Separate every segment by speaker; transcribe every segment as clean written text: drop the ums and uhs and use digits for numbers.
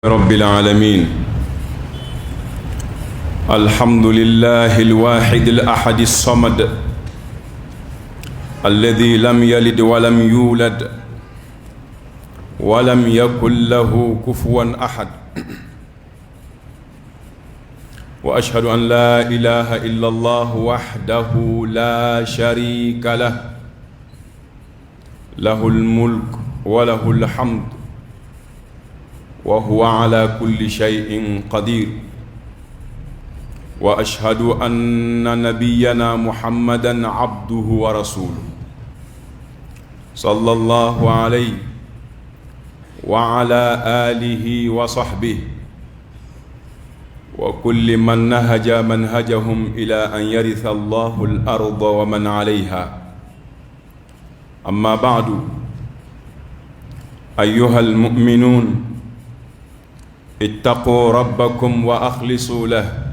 Speaker 1: رب العالمين. الحمد لله الواحد الأحد الصمد الذي لم يلد ولم يولد ولم يكن له كفوا أحد، وأشهد أن لا إله إلا الله وحده لا شريك له، له الملك وله الحمد وهو على كل شيء قدير. وأشهد أن نبينا محمدًا عبده ورسوله صلى الله عليه وعلى آله وصحبه وكل من نهج منهجهم إلى أن يرث الله الأرض ومن عليها. أما بعد، أيها المؤمنون، اتقوا ربكم وأخلصوا له،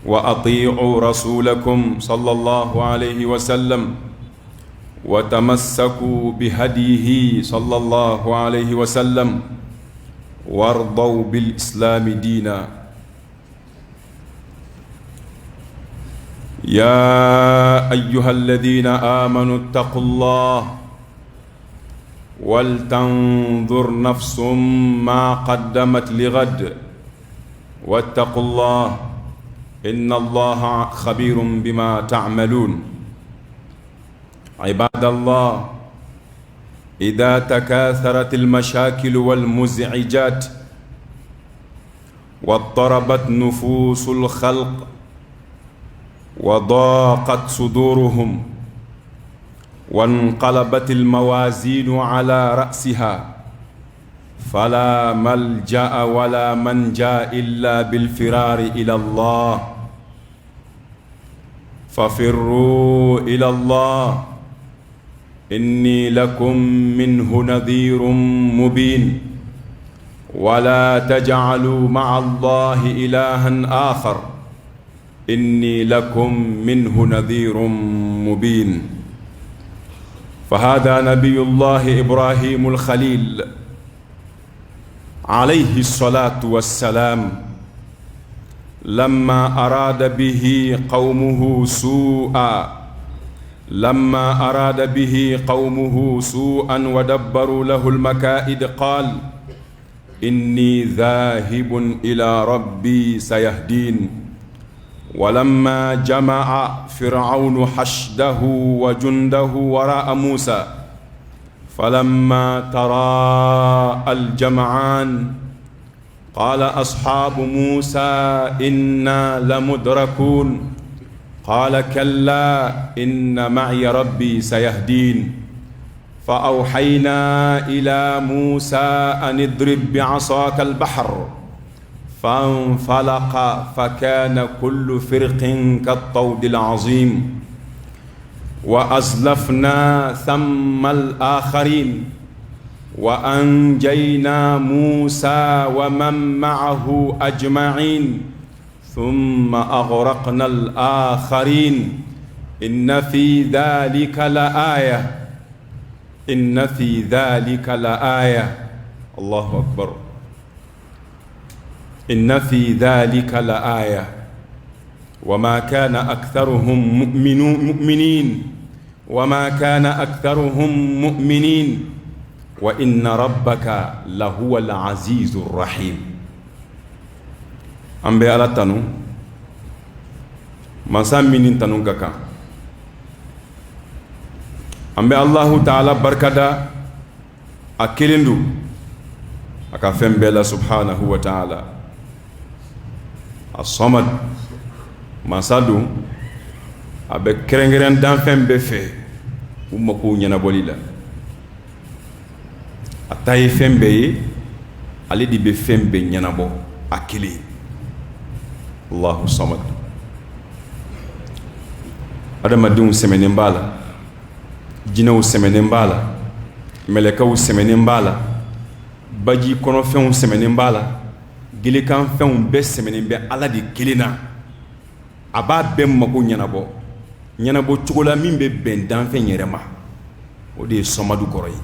Speaker 1: وأطيعوا رسولكم صلى الله عليه وسلم، وتمسكوا بهديه صلى الله عليه وسلم، وارضوا بالإسلام دينا. يا أيها الذين آمنوا اتقوا الله ولتنظر نفس ما قدمت لغد، واتقوا الله إن الله خبير بما تعملون. عباد الله، إذا تكاثرت المشاكل والمزعجات واضطربت نفوس الخلق وضاقت صدورهم وانقلبت الموازين على رأسها، فلا ملجأ ولا منجا إلا بالفرار إلى الله. ففروا إلى الله إني لكم منه نذير مبين، ولا تجعلوا مع الله إلها آخر إني لكم منه نذير مبين. فهذا نبي الله إبراهيم الخليل عليه الصلاة والسلام لما أراد به قومه سوءا ودبروا له المكائد، قال إني ذاهب إلى ربي سيهدين. ولما جمع فرعون حشده وجنده وراء موسى، فلما تراءى الجمعان قال أصحاب موسى إنا لمدركون، قال كلا إن معي ربي سيهدين. فأوحينا إلى موسى أن اضرب بعصاك البحر، فانفلق فكان كل فرق كالطود العظيم. وأزلفنا ثم الآخرين وأنجينا موسى ومن معه أجمعين ثم أغرقنا الآخرين. إن في ذلك لآية الله أكبر. إن في ذلك لآية وما كان أكثرهم مؤمنين وإن ربك لهو العزيز الرحيم. أمبي على تنو مسامين تنو كاكا أمبي الله تعالى بركدا أكلندو أكافم بلا سبحانه وتعالى الصمد مسادو أبي كرنجرن دانفم بفه ومكو نينابولي لا أتاي فم بي علي دي بفم بي نينابو أكلي الله الصمد. أدم دون سمنين بالا، جنو سمنين بالا، ملكو سمنين بالا، baji kono fɛnw sɛmɛnen b'a la, gelekan fɛnw bɛɛ sɛmɛnen bɛ Ala de kelen na. A b'a bɛɛ mago ɲɛnabɔ cogo la min bɛ bɛn danfɛn yɛrɛ ma. O de ye Samadu kɔrɔ ye.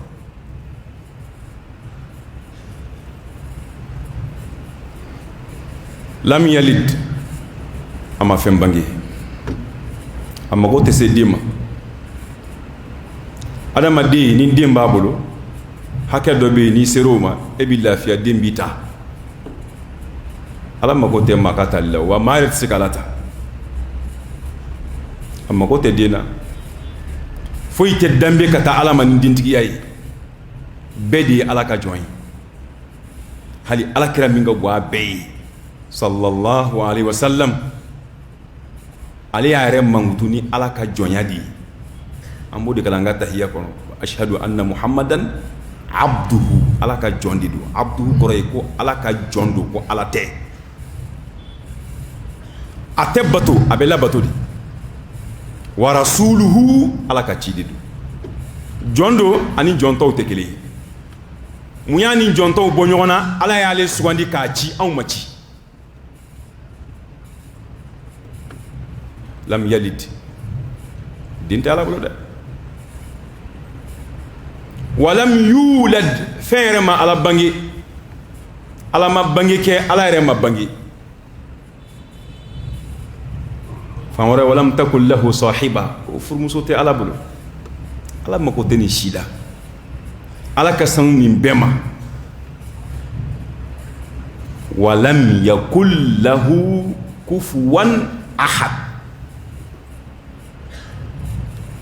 Speaker 1: lam yalid ama fɛn bange a mago tɛ se den ma adamaden ni den b'a bolo hakɛ dɔ bɛ yen n'i ser'o ma e bɛ lafiya den b'i ta ala mago tɛ maa ka tali la wa maa yɛrɛ tɛ se k'ala ta a mago tɛ den na foyi tɛ danbe ka taa ala ma ni dentigiya ye bɛɛ de ye ala ka jɔn ye hali alakira min ka gon a bɛɛ ye sallallahu alaihi wasallam ale y'a yɛrɛ mankutu ni ala ka jɔnya de ye an b'o de kalan an ka tahiya kɔnɔ ashhadu anna muhammadan abduhu ala ka jɔn de don abduhu kɔrɔ ye ko ala ka jɔn don ko ala tɛ a tɛ bato a bɛ labato de wa rasuluhu ala ka ci de don jɔn don ani jɔntɔw tɛ kelen ye mun y'a ni jɔntɔw bɔ ɲɔgɔn na ala y'ale sugandi k'a ci anw ma ci lam yalid den tɛ ala bolo dɛ walam yulad fɛn yɛrɛ ma ala bange ala ma bange kɛ ala yɛrɛ ma bange fan wɛrɛ walam takul lahu sahiba o furumuso tɛ ala bolo ala mako tɛ nin si la ala ka sanu nin bɛɛ ma walam yakul lahu kufuwan ahad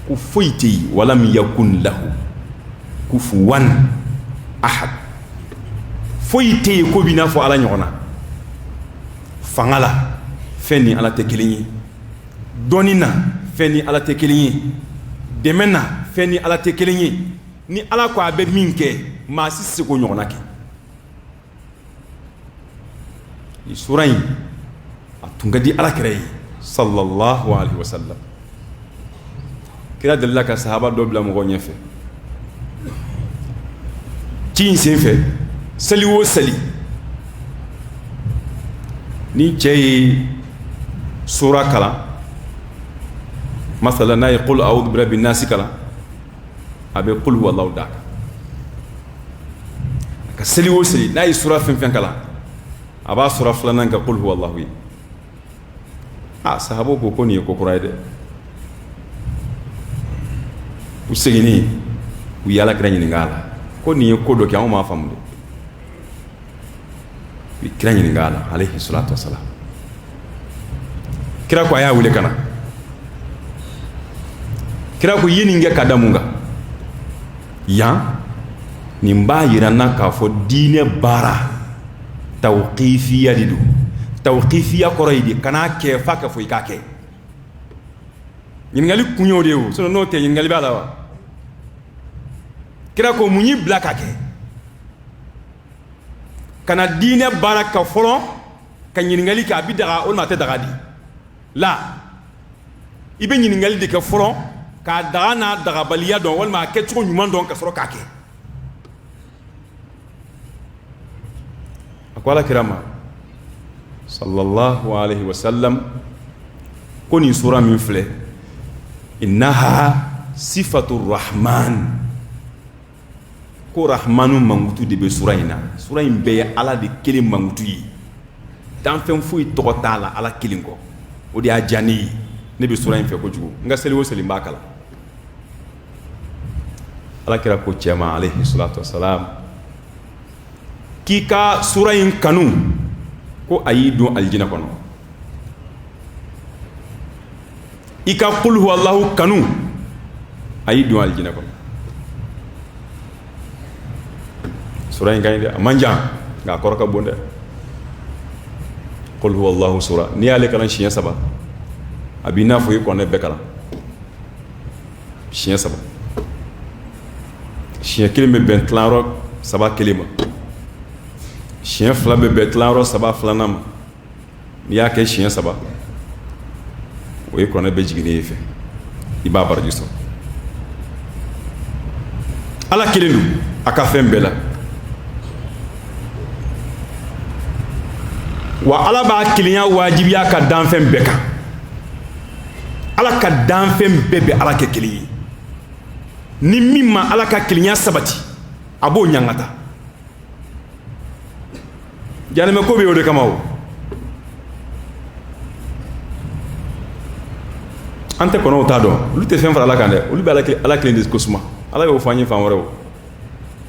Speaker 1: ko foyi tɛ yen walam yakun lahu kufuwan ahad foyi tɛ yen ko b'i n'a fɔ ala ɲɔgɔn na fanga la fɛn ni ala tɛ kelen ye dɔnni na fɛn ni ala tɛ kelen ye dɛmɛ na fɛn ni ala tɛ kelen ye ni ala ko a bɛ min kɛ maa si se k'o ɲɔgɔnna kɛ nin sura in a tun ka di alakira ye sallallahu alaihi wasallam kira delila ka sahaba dɔ bila mɔgɔw ɲɛfɛ ci in senfɛ seli o seli ni cɛ ye sura kalan masala n'a ye qul a'udhu birabbin nasi kalan a bɛ qul huwallahu da ka seli o seli n'a ye sura fɛn fɛn kalan a b'a sura filanan ka qul huwallahu ye sahabaw ko nin ye ko kura ye dɛ u seginni u ye alakira ɲininka a la ko nin ye ko dɔ kɛ anw m'a faamu dɛ u ye kira ɲininka a la alayhi salatu wasalam kira ko a y'a wele ka na kira ko i ye nin kɛ ka da mun kan yan nin b'a yira n na k'a fɔ diinɛ baara tawqifiya de don tawqifiya kɔrɔ ye de kan'a kɛ f'a ka fɔ i k'a kɛ ɲininkali kun y'o de ye o sinon n'o tɛ ɲininkali b'a la wa kira ko mun y'i bila ka kɛ kana diinɛ baara ka fɔlɔ ka ɲininkali kɛ a bi daga walima a tɛ daga di la i bɛ ɲininkali de kɛ fɔlɔ k'a daga n'a dagabaliya dɔn walima a kɛcogo ɲuman dɔn ka sɔrɔ k'a kɛ a ko alakira ma sallallahu alaihi wasallam ko nin sura min filɛ innaha sifatu rahman ko rahmanu mangutu de bɛ sura in na sura in bɛɛ ye ala de kelen mangutu ye danfɛn foyi tɔgɔ t'a la ala kelen kɔ o de y'a diya ne ye ne bɛ sura in fɛ kojugu n ka seli o seli n b'a kalan alakira ko cɛ ma alayhi salatu wasalam k'i ka sura in kanu ko a y'i don alijinɛ kɔnɔ i ka qul huwallahu kanu a y'i don alijinɛ kɔnɔ sura in ka ɲi dɛ a man jan nka a kɔrɔ ka bon dɛ qul huwallahu sura n'i y'ale kalan siɲɛ 3 a b'i n'a fɔ i kɔnɛ bɛɛ kalan siɲɛ 3 siɲɛ 1 bɛ bɛn tilayɔrɔ 3 kelen ma siɲɛ 2 bɛ bɛn tilayɔrɔ 3 filanan ma n'i y'a kɛ siɲɛ 3 o ye kɔnɛ bɛ jiginnen ye fɛ i b'a baraji sɔrɔ ala kelen don a ka fɛn bɛɛ la wa ala b'a kelenya wajibiya ka danfɛn bɛɛ kan ala ka danfɛn bɛɛ bɛ ala kɛ kelen ye ni min ma ala ka kelenya sabati a b'o ɲangata janɛmɛ ko bɛ o de kama o ante kono ta do lu te fen fara ala kan de lu be ala kelen de ko suma ala yo fanyi fan wore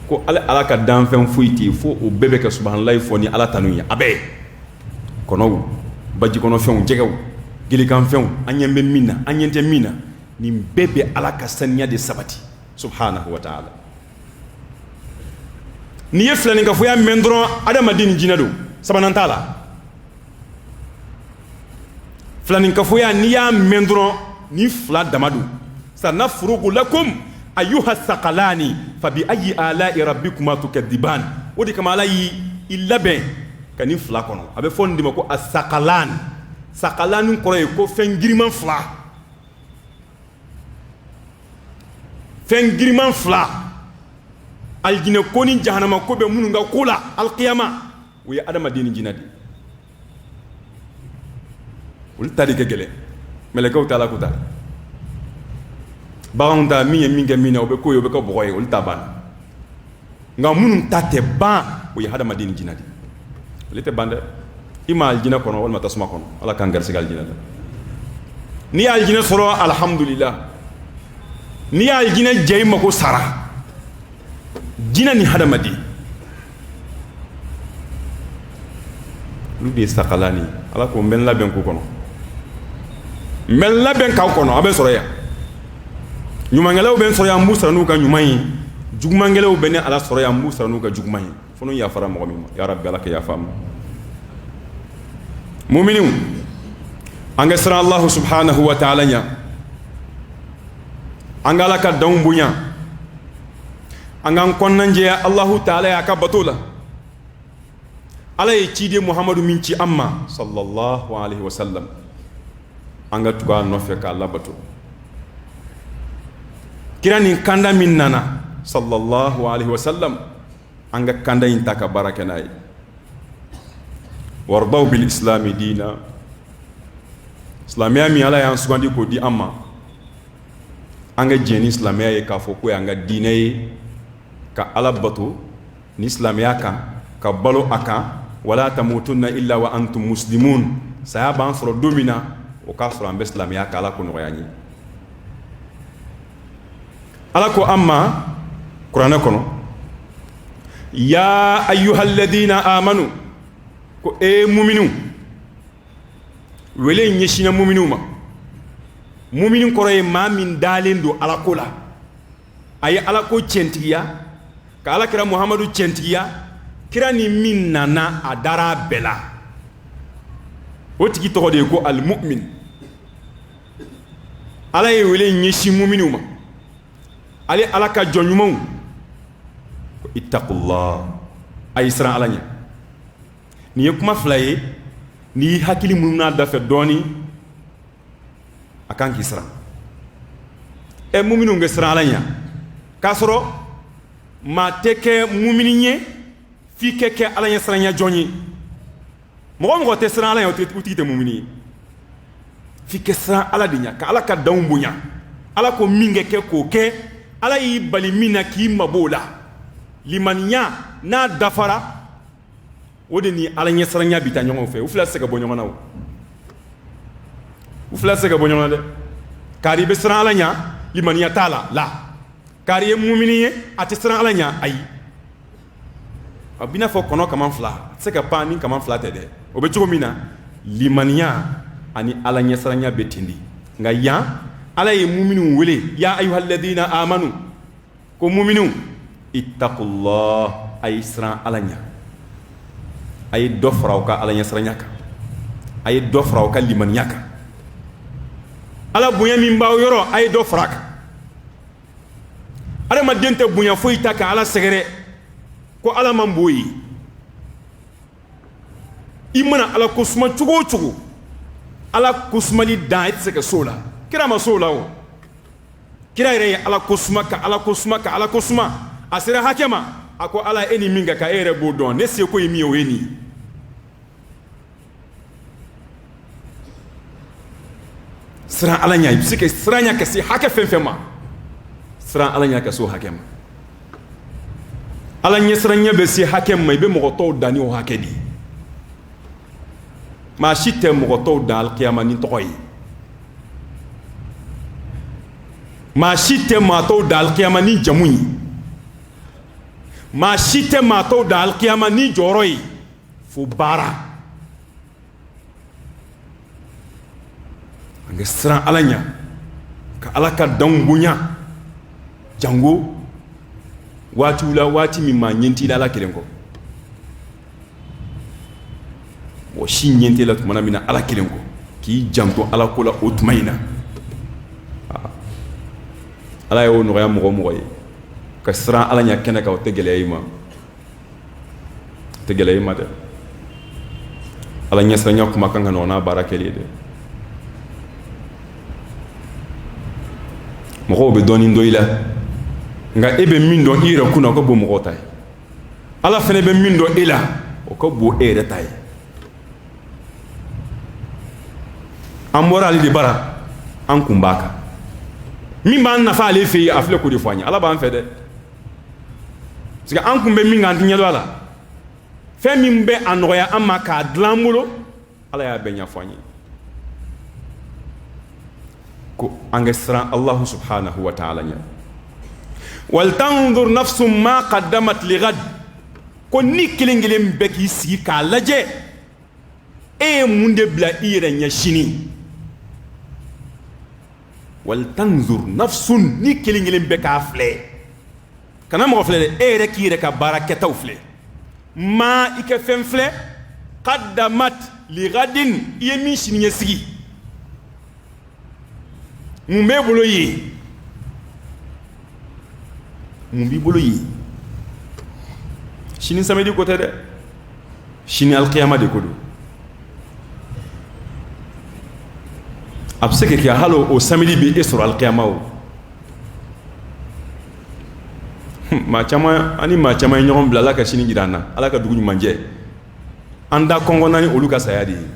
Speaker 1: ko ala ka dan fen fuiti fo o bebe ka subhanallahi fo ni ala tanuya abe kono baji kono fen jegew gili kan fen anyembe minna anyente minna ni bebe ala ka sanya de sabati subhanahu wa ta'ala ni ye filani ka fo ya mendron adamadin jinado sabanantala filani ka fo ya ni ya mendron ni fla damadu sanafrugu lakum ayyuha thaqalani fabi ayyi ala'i rabbikuma tukadiban odi kama ala yi ilabe kani fla kono abe fondi mako as-saqalan saqalan ko re ko fengiriman fla aljina koni jahannama ko be munu nga kula alqiyama wi adama dini jinadi ul tari gele melekaw taala ko ta baronda mi minga mina obe ko yobe ko boy ul taban nga munu tate ba wi adama dini jinadi lite bande ima aljina kono wal matasma kono ala kan gar sigal jinada ni aljina soro alhamdulillah ni aljina jey mako sara jina ni hadamadi lu bi sakalani ala ko men laben ko kono men laben ka kono abe soroya nyuma ngelaw ben soroya musa nu ka nyumai juguma ngelaw ben ala soroya musa nu ka jugumai fono ya fara mo mi ya rabbi ala ka ya fam mu'minun anga sara allah subhanahu wa ta'ala nya anga la ka dawmbunya angan konnanje Allahu ta'ala ya ka batula ala yi cide muhammadu minci amma sallallahu alaihi wasallam anga tuga no fe ka Allah batu kirani kanda min nana sallallahu alaihi wasallam anga kanda intaka barakanai wardaw bil islam dina islamiyya mi ala ya sugandi ko di amma anga jeni islamiyya ye ka fo ko anga dine ka ala batu ni islamiyya ka balo aka wala tamutunna illa wa antum muslimun sahaba an soro domina o ka soro ambe islamiyya ka ala ko no yani ala ko amma qur'ana kono ya ayyuhalladhina amanu ko e mu'minu wele nyeshina mu'minu ma mu'minin koroye ma min dalindo ala ko la ay ala ko centiya ka ala kira muhammadu centiya kira ni min nana adara bela o tigi to de ko al mu'min ala ye wele nyeshi mu'minu ma ali ala ka jonyumu ko ittaqullah ay isra alanya ni kuma flaye ni hakili munna dafa doni akan kisra e mu'minu nge sra alanya kasoro ma teke mu'mininye fi keke alanya sranya joni mo te sra alanya uti te mu'mini fi ke sra ala dinya ka ala ka dawmbunya ala ko minge ke ko ke ala yi bali mina ki mabola limanya na dafara wodi ni alanya sranya bita nyongo fe ufla sega bonyo na ufla sega bonyo na de kari be sra alanya limanya tala la kari mu'mini ati sra alanya ay abina fo kono kaman fla sega pani kaman fla tede obe chugo mina limanya ani alanya sranya betindi nga ya ala ye mu'minu wele ya ayyuhalladhina amanu ko mu'minu ittaqullah ay sra alanya ay dofraw ka alanya sranya ka ay dofraw ka limanya ka ala bunya min baw yoro ay dofrak ala ma dente bunya foita ka ala segere ko ala mamboyi imana ala kusma chugo chugo ala kusmali da ite ke sola kira ma sola o kira ire ala kusma ka ala kusma ka ala kusma asira hakema ako ala eni minga ka ere bodon ne se ko yimi o eni sira ala nya ibsike sira nya ka si hake fenfema sira ala nya ka so hakema ala nya sira nya be si hakema be mo to dani o hakedi ma shite mo to dal qiyama ni toy maa si tɛ maa tɔw da alikiyama ni jamu ye maa si tɛ maa tɔw da alikiyama ni jɔyɔrɔ ye fo baara an ka siran Ala ɲɛ ka Ala ka danw bonya jango waatiw la waati min maa ɲɛ t'i la Ala kelen kɔ mɔgɔ si ɲɛ t'i la tuma min na Ala kelen kɔ k'i janto Ala ko la o tuma in na Ala y'o nɔgɔya mɔgɔ mɔgɔ ye ka siran Ala ɲɛ kɛnɛ kan o tɛ gɛlɛya i ma dɛ Ala ɲɛsiranya kuma kan ka nɔgɔ n'a baara kɛli ye dɛ mɔgɔw bɛ dɔɔnin dɔ i la nka e bɛ min dɔn i yɛrɛ kunna o ka bon mɔgɔw ta ye Ala fana bɛ min dɔn e la o ka bon e yɛrɛ ta ye an bɔra ale de bara an kun b'a kan min b'an nafa ale fɛ yen a filɛ k'o de fɔ an ye Ala b'an fɛ dɛ parce que an kun bɛ min kan an tɛ ɲɛ dɔn a la fɛn min bɛ a nɔgɔya an ma k'a dilan an bolo Ala y'a bɛɛ ɲɛfɔ an ye ko an ka siran Alahu subhanahu wa ta'ala ɲɛ wal tanzur nafsum ma qaddamat li ghad ko ni kelen kelen bɛɛ k'i sigi k'a lajɛ e ye mun de bila i yɛrɛ ɲɛ sini wal tanzur nafsun ni kelen kelen bɛɛ k'a filɛ kana mɔgɔ filɛ dɛ e yɛrɛ k'i yɛrɛ ka baara kɛtaw filɛ ma i ka fɛn filɛ qaddamat li ghadin i ye min sini ɲɛsigi mun b'e bolo ye mun b'i bolo ye sini samedi ko tɛ dɛ sini alikiyama de ko don a bɛ se ka kɛ hali o samedi bɛ e sɔrɔ alikiyama o maa caman ani maa caman ye ɲɔgɔn bila Ala ka sini jira an na Ala ka dugu ɲuman jɛ an da kɔngɔnna ni olu ka saya de ye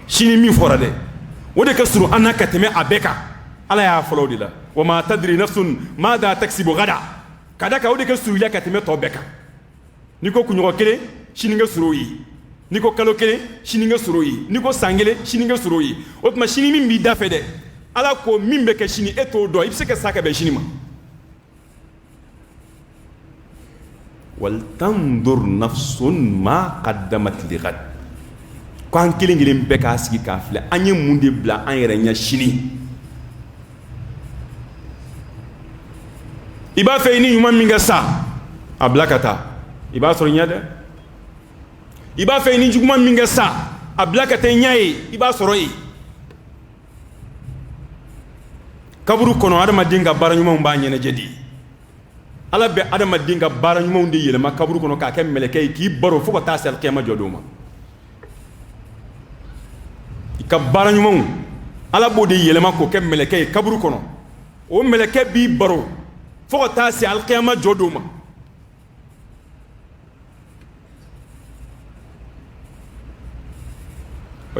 Speaker 1: sini min fɔra dɛ o de ka surun an na ka tɛmɛ a bɛɛ kan Ala y'a fɔlɔ o de la wa ma tadri nafsun mada taksibu gada ka da kan o de ka surun i la ka tɛmɛ tɔ bɛɛ kan n'i ko kunɲɔgɔn kelen sini ka surun o ye n'i ko kalo kelen sini ka surun o ye n'i ko san kelen sini ka surun o ye o tuma sini min b'i da fɛ dɛ Ala ko min bɛ kɛ sini e t'o dɔn i bɛ se ka sa ka bɛn sini ma wal tanzur nafsun ma qaddamat li ghad ko an kelen kelen bɛɛ k'a sigi k'a filɛ an ye mun de bila an yɛrɛ ɲɛ sini i b'a fɛ i ni ɲuman min kɛ sa a bila ka taa i b'a sɔrɔ i ɲɛ dɛ i b'a fɛ i ni juguman min kɛ sa a bila ka taa i ɲɛ ye i b'a sɔrɔ yen kaburu kɔnɔ adamaden ka baara ɲumanw b'a ɲɛnajɛ de Ala bɛ adamaden ka baara ɲumanw de yɛlɛma kaburu kɔnɔ k'a kɛ mɛlɛkɛ ye k'i baro fo ka taa se alikiyama jɔdon ma i ka baara ɲumanw Ala b'o de yɛlɛma k'o kɛ mɛlɛkɛ ye kaburu kɔnɔ o mɛlɛkɛ b'i baro fo ka taa se alikiyama jɔdon ma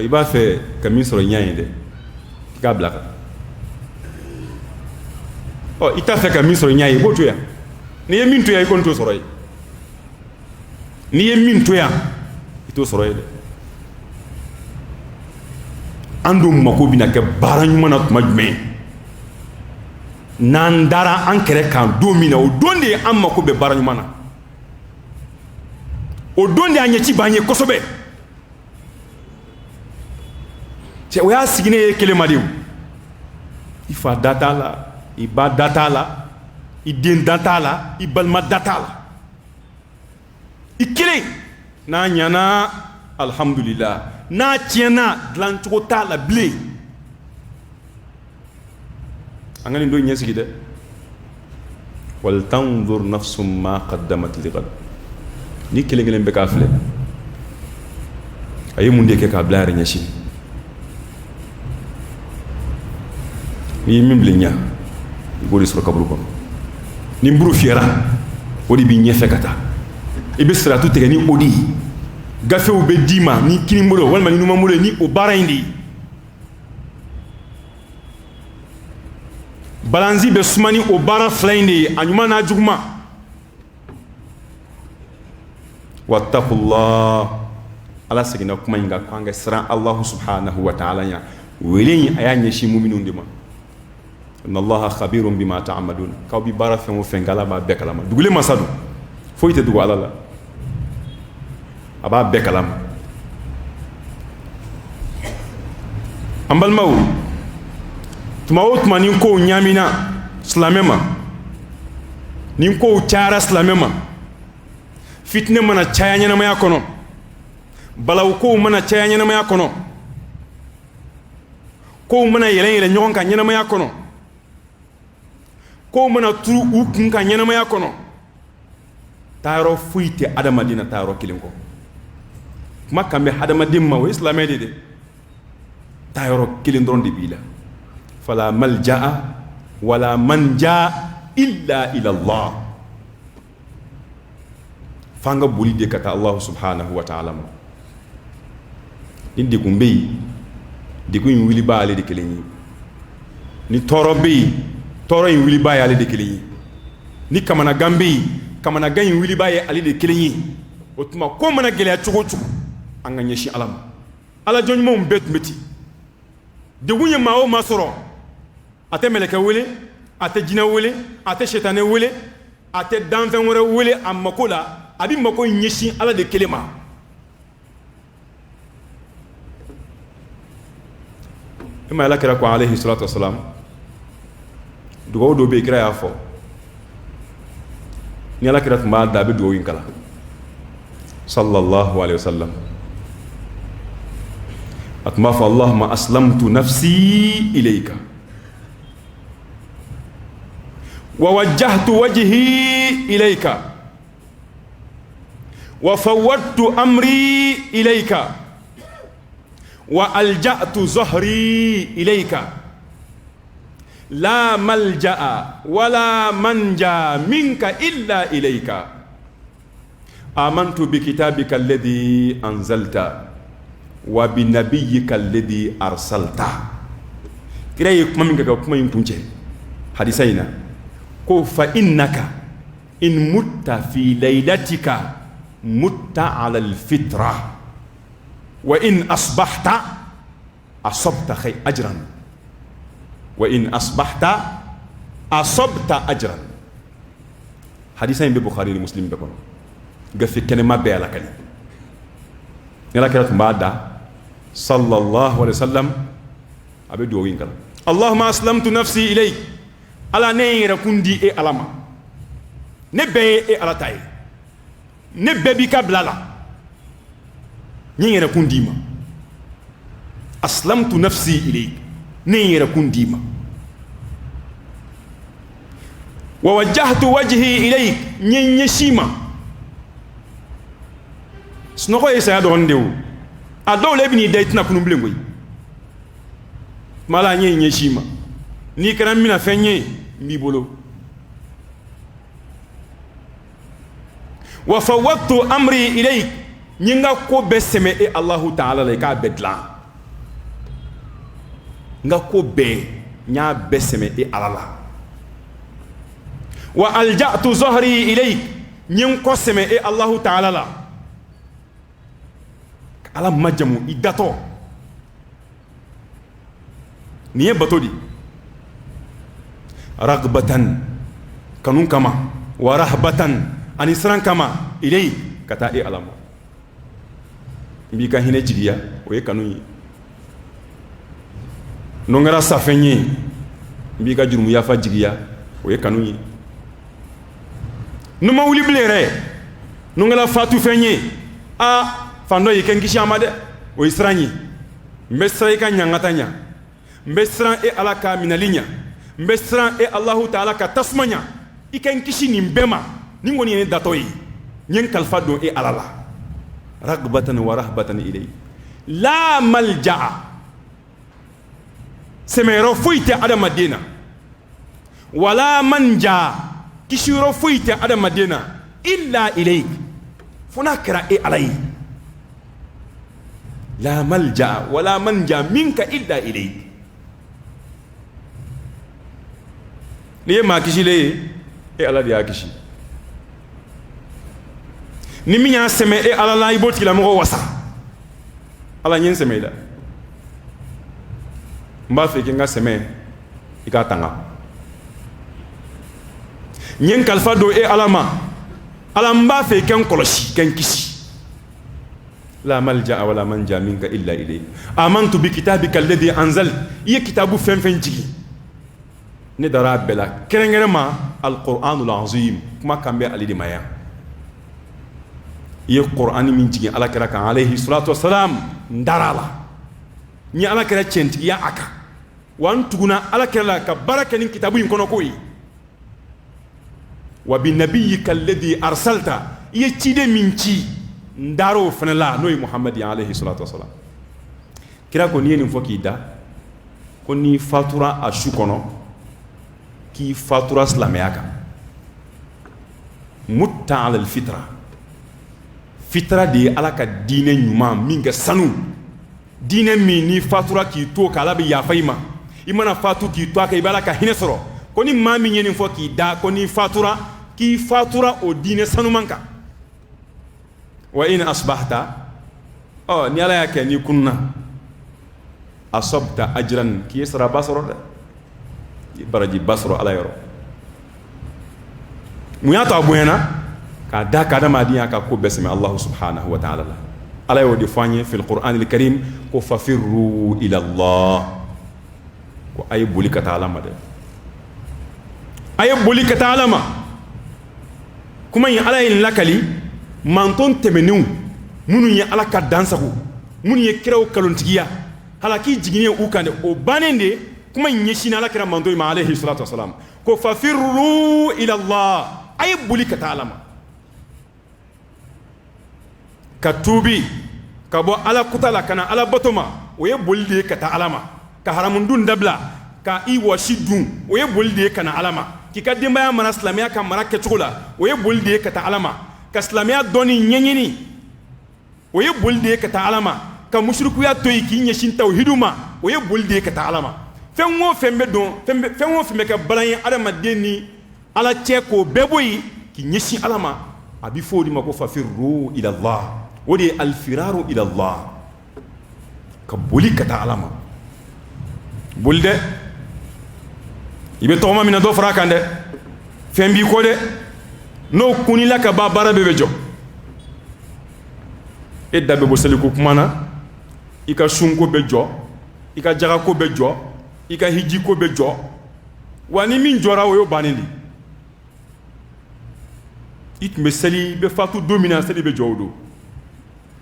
Speaker 1: i b'a fɛ ka min sɔrɔ i ɲɛ ye dɛ i k'a bila kan i t'a fɛ ka min sɔrɔ i ɲɛ ye i b'o to yan n'i ye min to yan i kɔni t'o sɔrɔ ye n'i ye min to yan i t'o sɔrɔ ye dɛ an dun mako bɛna kɛ baara ɲuman na tuma jumɛn n'an dara an kɛrɛ kan don min na o don de ye an mako bɛ baara ɲuman na o don de a ɲɛci b'an ye kosɛbɛ cɛ o y'a sigilen ye kelen ma de o i fa da t'a la i ba da t'a la i den da t'a la i balima da t'a la i kelen n'a ɲana alhamdulillah n'a tiɲɛna dilancogo t'a la bilen an ka nin don ɲɛsigi dɛ wal tanzur nafsum ma qaddamat li ghad ni kelen kelen bɛ k'a filɛ a ye mun de kɛ k'a bila a yɛrɛ ɲɛsin n'i ye min bila i ɲɛ i b'o de sɔrɔ kaburu kɔnɔ ni buru fiyɛra o de b'i ɲɛfɛ ka taa i bɛ siratu tigɛ ni o de ye gafew bɛ d'i ma ni kini bolo walima ni numan bolo ye ni o baara in de ye balanzi bɛ suma ni o baara fila in de ye a ɲuman n'a juguman wattaqullah Ala seginna kuma in kan k'an ka siran Alahu subhanahu wa ta'ala ɲɛ ولين أيان يشي مؤمنون دما إن الله خبير بما تعملون كاو بي بارا فين فنغالا با بكلام دوغلي ما سادو فويت دوغ على الله ابا بكلام ambal maw tmawut manin ko nyamina slamema nin ko tiara slamema fitne mana chayanya na maya kono balaw ko mana chayanya na maya kono ko mana yelen nyon kan nyana maya kono ko mana turu ukun kan nyana maya kono taro fuite adama dina taro kilinko makka me adama dimma o islamé de taro kilindron de bila fala malja'a wala manja illa ila Allah fanga buli de kata Allah subhanahu wa ta'ala indi kumbe di ko wili ba ale de keleni ni toro be toro yin wili ba ale de keleni ni kamana gambe kamana gan wili ba ale de keleni otuma ko mana gele chugo chugo anga nyeshi alam ala joni mom bet meti de wunya mawo masoro ate meleka wele ate jina wele ate shetane wele ate danfen wore wele amakola abi mako nyeshi ala de kelema ima ala kira ko alayhi salatu wassalam dugo do be kira ya fo ni ala kira ma da be do yin kala sallallahu alayhi wasallam atma fa allahumma aslamtu nafsi ilayka wa wajjahtu wajhi ilayka wa fawwadtu amri ilayka وألجأت ظهري إليك لا ملجأ ولا منجا منك إلا إليك آمنت بكتابك الذي أنزلت وبنبيك الذي أرسلت كده يكما منك كما ينتونج حديثينا فإنك إن مت في ليلتك مت على الفطرة وإن أصبحت أصبت خير أجرا وإن أصبحت أصبت أجرا حديثين ببخاري المسلم بكون قف كلمة بيالا كلمة يلا كلمة بعد صلى الله عليه وسلم أبي دوين كلام اللهم أسلمت نفسي إليك على نير كندي إيه ألاما نبي إيه على تاي نبي بك بلالا نيرا كون ديما أسلمت نفسي إليك نيرا كون ديما ووجهت وجهي إليك نيشيما سنوكو يسا يدو هندو أدو لبني دايتنا كنو بلنغوي مالا نيشيما نيكرا منا فنيه ميبولو وفوضت أمري إليك nyinga ko be seme e Allah ta'ala le ka bedla nga ko be nya be seme e alala wa alja'tu zahri ilayk nyin ko seme e Allah ta'ala la ala majamu idato niye batodi ragbatan kanun kama wa rahbatan anisran kama ilayk kata e alama mbi ka hine jigiya o ye kanu yi nongara safenye mbi ka jurumu yafa jigiya o ye kanu yi numa wuli blere nongala fatu fenye a fando yi ken kishi amade o israni mbesra ka nyangatanya mbesra e ala ka minalinya mbesra e Allah ta'ala ka tasmanya iken kishi ni mbema ningoni ne datoyi nyen kalfa do e alala رغبة ورهبة إليه لا ملجأ سميرو فويت على مدينة ولا منجا كشيرو فويت على مدينة إلا إليك فنكر إيه عليه لا ملجأ ولا منجا منك إلا إليك ليه ما كشي ليه إيه على دي كشي ni minya seme e ala la iboti la mo wasa ala nyen seme la mba fe kenga seme ika tanga nyen kalfa do e alama mba fe ken koloshi ken kisi la malja wala manja minka illa ilayk amantu bi kitabika alladhi anzal iya kitabu fen jigi ne dara bela kerengerema alquranul azim kuma kambe alidi maya iya qur'ani min jigi ala kira kan alayhi salatu wassalam ndarala ni ala kira centi ya aka wan tuguna ala kira ka baraka nin kitabu in kono koyi wa bi nabiyyika alladhi arsalta iya cide min ci ndaro fana la noy muhammad alayhi salatu wassalam kira ko ni nin foki da ko ni fatura ashu kono ki fatura islamiyaka mutta ala alfitra fitra de ala ka dine nyuma minga sanu dine mi ni fatura ki to kala bi ya fayma imana fatu ki to ka ibala ka hinesoro ko ni mami nin foki da ko ni fatura ki fatura o dine sanu manka wa in asbahta ni ala yake ni kunna asabta ajran ki yasra basro baraji basro ala yoro muyato abuena ka da ka da madiya ka ko besme Allah subhanahu wa ta'ala ala yo defanye fil qur'an al karim ko fafirru ila Allah ko ay buli ka ta'ala ma de ay buli ka ta'ala ma kuma yin ala yin lakali manton temenu munu ye ala ka dansaku munu ye kiraw kalontigiya halaki jigine u kande o banende kuma nyeshina ala kira manto ma alayhi salatu wassalam ko fafirru ila Allah ay buli ka ta'alama katubi kabo ala kutala kana ala batoma o ye boli de ka ta'alama ka haramundun dabla ka i washidun o ye boli de kana alama ki ka demba mara islamiya ka mara ke tugula o ye boli de ka ta'alama ka islamiya doni nyenyini o ye boli de ka ta'alama ka mushriku ya toyi ki nyeshin tauhiduma o ye boli de ka ta'alama fenwo fembe don fenwo fembe ka balan adama deni ala che ko beboyi ki nyeshi alama abi fodi mako fafirru ila Allah wodi alfiraru ila Allah ka boli ka ta'alama bulde ibe toma mina do frakande fembi ko de no kunila ka ba bara bebe jo e dabe bo seliku kumana ika sunko be jo ika jaga ko be jo ika hiji ko be jo wani min jora wo yo banindi it me seli be fatu domina seli be jowdo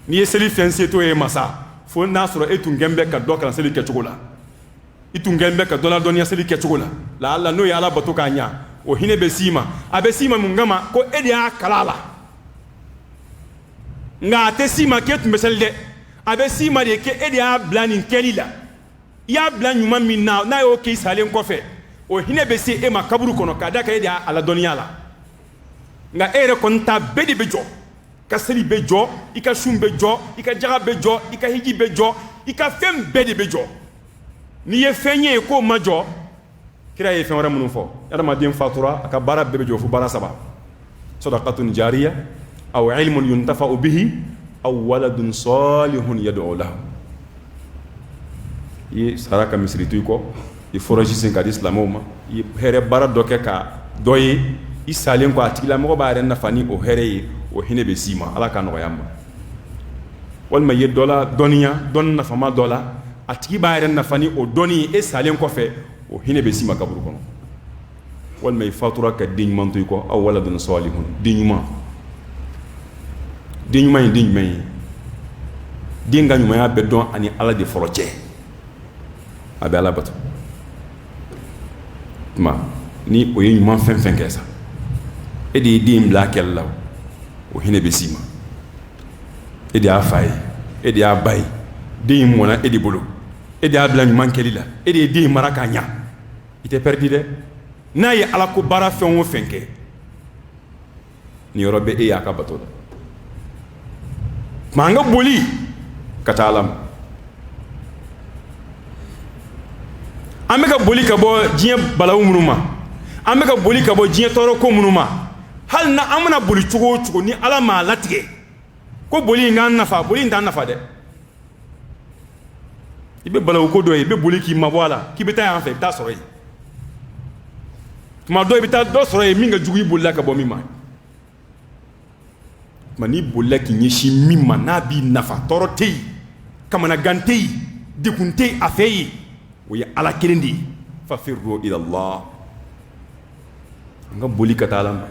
Speaker 1: ni seli fense to e masa fo nasro etu ngembe ka dokala seli ke chokola itu ngembe ka dola donia seli ke chokola la alla no ya ala batoka nya o hine be sima abe sima mungama ko edi akalala nga te sima ke tu meselde abe sima de ke edi a blani kelila ya blan nyuma minna na yo ke salen kofe o hine be se e makaburu kono kada ka edi ala donia la nga ere konta bedi bejo ka seli bejo ika shum bejo ika jaga bejo ika hiji bejo ika fem bedi bejo ni ye fenye ko majo kira ye fen wara munu fo adama dem fatura aka bara bejo fu bara saba sadaqatun jariya aw ilmun yuntafa'u bihi aw waladun salihun yad'u lahu yi saraka misritu ko i foroji sen ka islamoma i here bara doke ka doyi isalen ko atigila mo ba ren nafani o here o hine be sima ala ka no yamba wal ma ye dola doniya don nafama dola atigi ba ren nafani o doni e salen ko fe o hine be sima kaburu kono wal may fatura ka diñ mantu ko aw waladun salihun diñuma dinga nyuma ya bedon ani ala de foroche abe ala bato ma ni o yi nyuma fen kesa e de dim la kella o hine be sima e de afai e de abai dim mona e de bolo e de abla nyuma kelila e de dim maraka nya ite perdi de na ye ala ko bara fen wo fenke ni robe e ya ka bato manga boli kata alam ameka boli ka bo jiye balawu munuma ameka boli ka bo jiye toro ko munuma hal na amana boli chugo ni ala ma latige ko boli ngan nafa boli ndan nafa de ibe balaw ko do ibe boli ki mabwala ki beta en fait ta soro yi ma do beta do soro yi minga jugu bolla ka bo mi ma mani bolla ki nyishi mimma nabi nafa torotei kamana gantei dikuntei afei wa ala kelindi fa firru ila Allah nga boli ka taala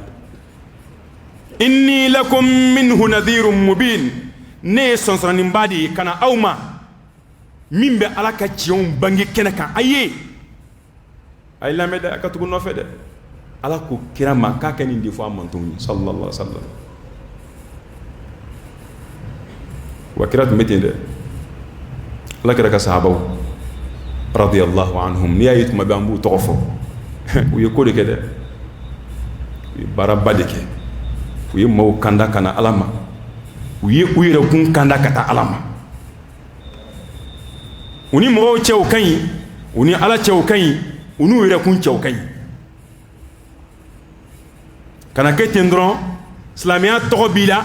Speaker 1: inni lakum minhu nadhirun mubin ne sonsrani mbadi kana awma mimbe ala ka cion bangi kenaka aye ay lameda akatugo no fede ala ko kirama ka kanin di fo amantuni sallallahu alaihi wasallam wa kirat metende ala kira ka sahabaw radiyallahu anhum ni ayit mabambu tofo u yekode kede barabadeke u ye maw kanda kana alama u ye uyira kun kanda kata alama uni mo cew kanyi uni ala cew kanyi unu uyira kun cew kanyi kana ke tendron islamia to bila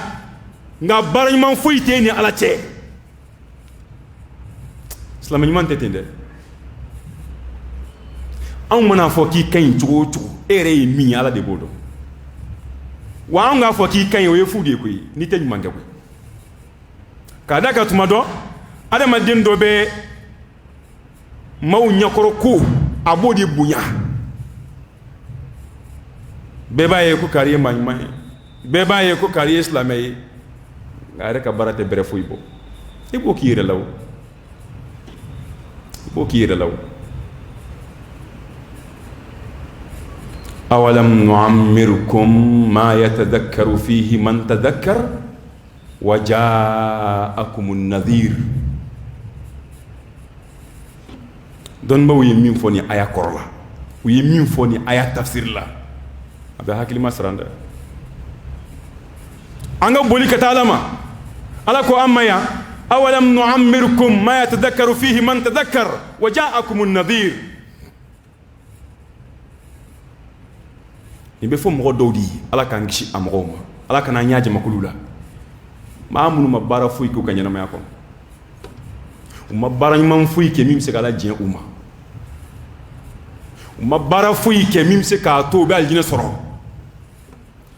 Speaker 1: nga barayman foyte ni ala ce islamia man tetende an mana fo ki kanyi cugo cugo ere yi mi ala de bodo wa an ga fo ki kanyi o ye fude ko ni tan manke ko kada ka tuma do adama den do be maw nyakoro ko abodi bunya be baye ko kariye manyi be baye ko kariye islamay ngare ka barate bere fuibo ibo kire law أولم نعمركم ما يتذكر فيه من تذكر وجاءكم النذير دون ما ويمين فوني آية كورلا ويمين فوني آية تفسير لا هذا هاكلي ما سراندا أنا بقولي كتالما على كو أما يا أولم نعمركم ما يتذكر فيه من تذكر وجاءكم النذير ni be fo mo dawdi ala kan gishi amroma ala kan nyaaje makulula ma amunu ma bara fuy ko kanyana ma yakon ma bara man fuy ke mim se kala jien ma bara fuy ke mim se ka to be aljina soro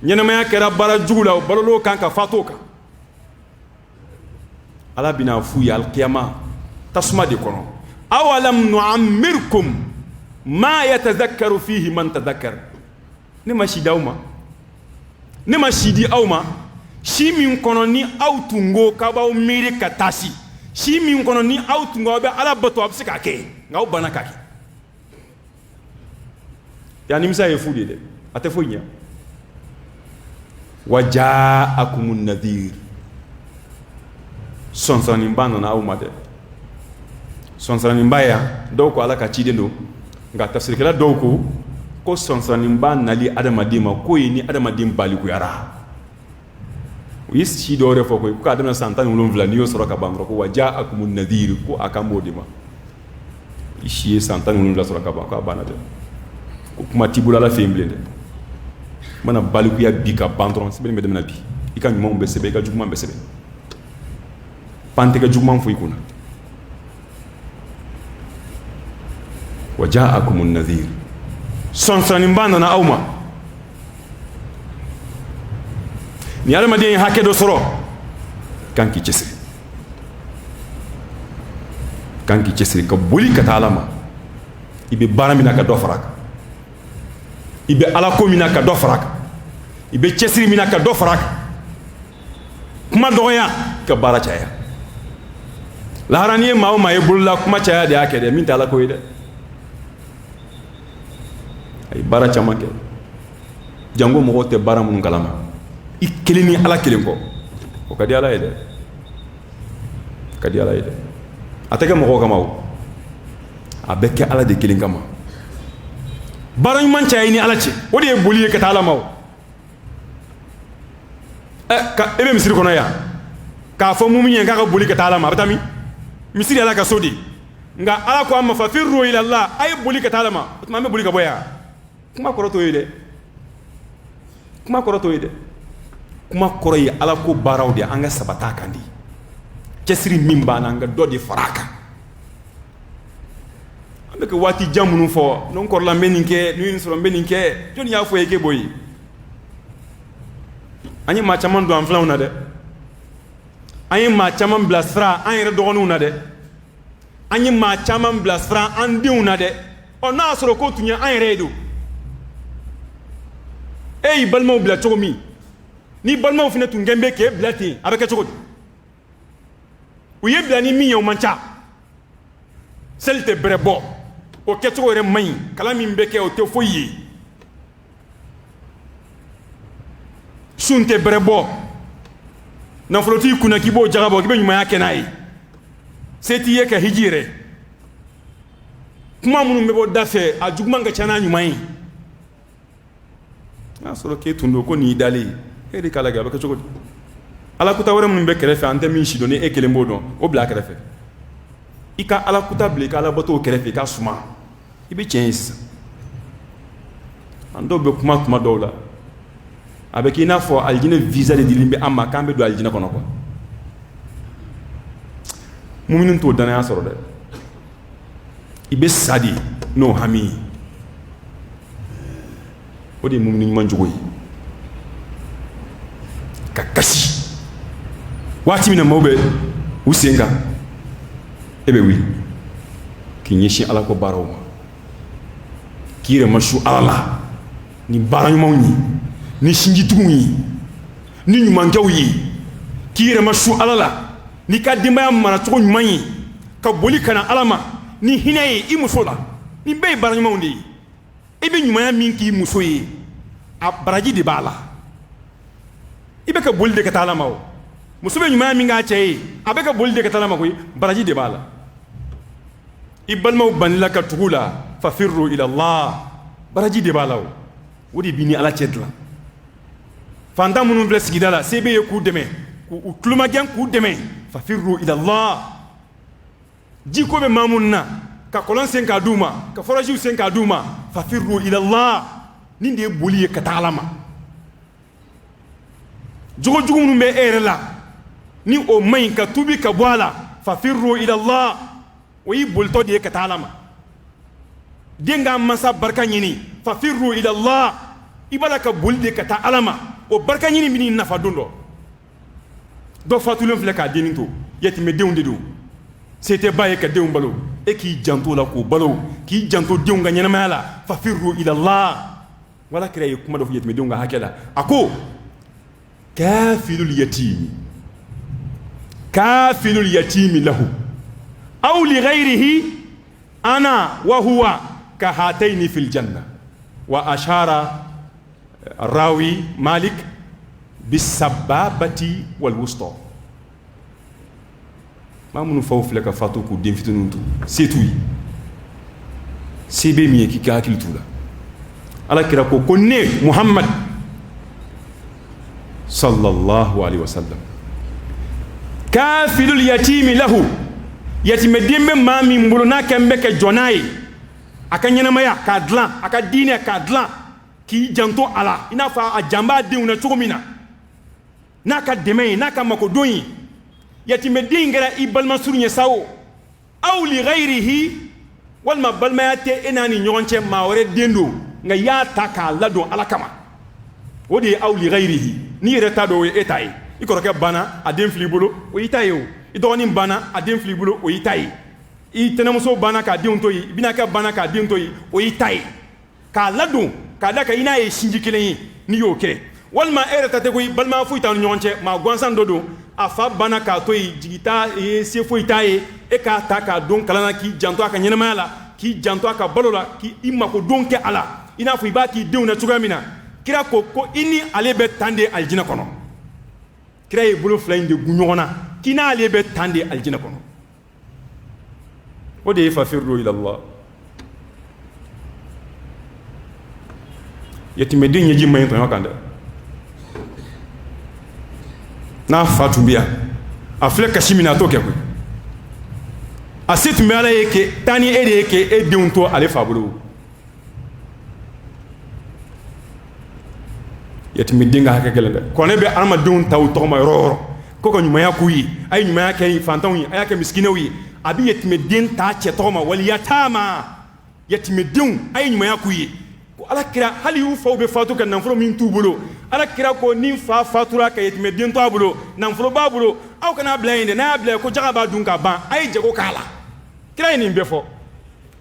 Speaker 1: nyana ma yakera bara jugula balolo kan ka fatoka ala bina fuy al qiyama tasma de kono awalam nu'ammirkum ma yatadhakkaru fihi man tadhakkara ne ma shidi awma ne ma shidi awma shi min kono ni awtungo kabaw miri katasi shi min kono ni awtungo be ala bato absika ke ngaw bana kake yani misa ye fudi de ate fonya waja'akumun nadhir sonsani mbano na awma de sonsani mbaya do ko ala ka chide ndo nga tafsir kala do ko sonsani mba nali adamadima ko yini adamadin bali ku yara yisi do refo ko adama santani ulum vla niyo soro ka bangro ko waja'akumun nadhir ko akamodima ishi santani ulum vla soro ka bangro ko banade ko kuma tibula la femblende mana bali ku ya bika bandron sebe medem na bi ikan mo be sebe ka jugman be sebe pante ka jugman fu ikuna waja'akumun nadhir sonsani mbano na awma ni alama de hakke do soro kanki cesri ka boli ka talama ibe baramina ka do faraka ibe ala ko mina ka do faraka ibe cesri mina ka do faraka kuma doya ka bara chaya la harani ma ma e bulla kuma chaya de akede min tala ko ide ay bara chamanke jango mo te bara mun kalama ikelini ala kelen ko o kadi ala ide atake mo ko kamaw abeke ala de kelen kama bara man chay ni ala ci wodi e boliye ka tala maw ka ebe misiri kono ya ka fo muminye ka boli ka tala ma batami misiri ala ka sodi nga ala ko amma fa firru ila allah ay boli ka tala ma batma me boli ka boya kuma koroto yede kuma koroyi ala ko baraw de anga sabata kandi cesri mimba na nga dodi faraka be ke wati jamunu fo non ko la meninke ni so meninke joni ya fo yake boyi ani ma chaman do am flauna de ani ma chaman blasfra an yere dogonu na de ani ma chaman blasfra an diuna de o na soro ko tunya an yere do ey balmo bla chomi ni balmo fina tungembe ke blati abeke choko uye bla ni mi yo mancha selte brebo o ke choko re mai kala mi mbeke o te foyi sunte brebo na floti kuna kibo jagabo kibe nyuma yake nai seti yeke hijire kuma munu mbebo dafe a juguma nga chana nyuma yi na soro ke tundo ko ni dali e de kala ga ba ko ala kuta wara mun be kerefe ante min shido ne e kele mbodo o bla kerefe ika ala kuta ble ka ala bato kerefe ka suma ibi chance ando be kuma dola avec ina fo aljina visa de dilimbe amma kambe do aljina kono ko mu'minun to dana ya soro de ibe sadi no hami odi mu'minin man jogoyi kakasi wati mina mawbe usenga ebe wi kinyeshi ala ko barawo kire mashu ala ni baranyu mawni ni shinji tugunyi ni nyumanjaw yi kire mashu alala ni kadima mara to nyumanyi ka boli kana alama ni hinaye imusola ni be baranyu mawni ebe nyumanya minki musoyi a baraji de bala ibe ka boli de katala mawo musobe nyumanya minga chei abe ka boli de katala makoy baraji de bala ibal maw banla ka tugula fa firru ila allah baraji de bala wodi bini ala chedla fanda munun ble sigidala sebe ku deme ku kluma gen ku deme fa firru ila allah jiko be mamunna ka kolon sen ka duma ka foraji sen ka duma fa firru ila allah ninde boliye ka talama jogo jogo mun be erela ni o may ka tubi ka boala fa firru ila allah wi bolto de ka talama denga masa barka nyini fa firru ila allah ibala ka bolde ka talama o barka nyini mini nafa dondo do fatulum fle ka deninto yeti me deunde do c'était baye ka deun balo e ki janto la ko balo ki janto deun ga nyana mala fa firru ila allah wala kire kuma do yeti me deun ga hakela ako kafilul yatimi lahu aw li ghayrihi ana wa huwa ka hataini fil janna wa ashara rawi malik bisababati wal wusta mamunu fawf laka fatu ku dem fitununtu setui sebe mi ki ka kiltula ala kira ko konne muhammad sallallahu alaihi wasallam kafilul yatimi lahu yatime dembe mami mbuluna kembe ke jonayi akanyana maya kadlan akadine kadlan ki janto ala ina fa a jamba de una chogomina naka deme naka makodoyi yatime dingara ibalma surnya sawo aw li ghayrihi wal mabalma yate enani nyonche mawre dendo nga ya taka lado ala kama wodi aw li ghayrihi ni reta do etai ikoroke bana adem flibolo o itayo idoni bana adem flibolo o itai itenamuso bana ka diuntoyi binaka bana ka diuntoyi o itai ka lado kada ka ina e shinji kelen ni yo ke walma ereta te ko balma fu itan nyonche ma gwansan dodo afa bana ka toyi jigita e se fu itaye e ka ta ka don kalana ki janto aka nyenema la ki janto aka balola ki imma ko don ke ala ina fu ibaki deuna tugamina kira ko ini alebe tande aljina kono kira e bulu flainde gunyona kina alebe tande aljina kono ودي ففروا إلى الله يتمدين يجي ما ينتهي كذا نافات بيا أفلك كشيمنا توكي أسيت مالك تاني إيريك إديونتو على فابلو يتمدين هكذا كذا كونه بأرما دون تاو توما يرور كوكو نيمايا كوي أي نيمايا كي فانتوي أي كي مسكينوي abi yetime den ta chetoma wal yatama yatimɛdenw a ye ɲumanya k'u ye ko ala kira hali y'u faw bɛ fatu ka nafolo min t'u bolo ala kira ko ni fa fatura ka yatimɛden to a bolo nafolo b'a bolo aw kana bila yen dɛ n'a y'a bila ko jaga b'a dun ka ban a ye jago k'a la kira ye nin bɛɛ fɔ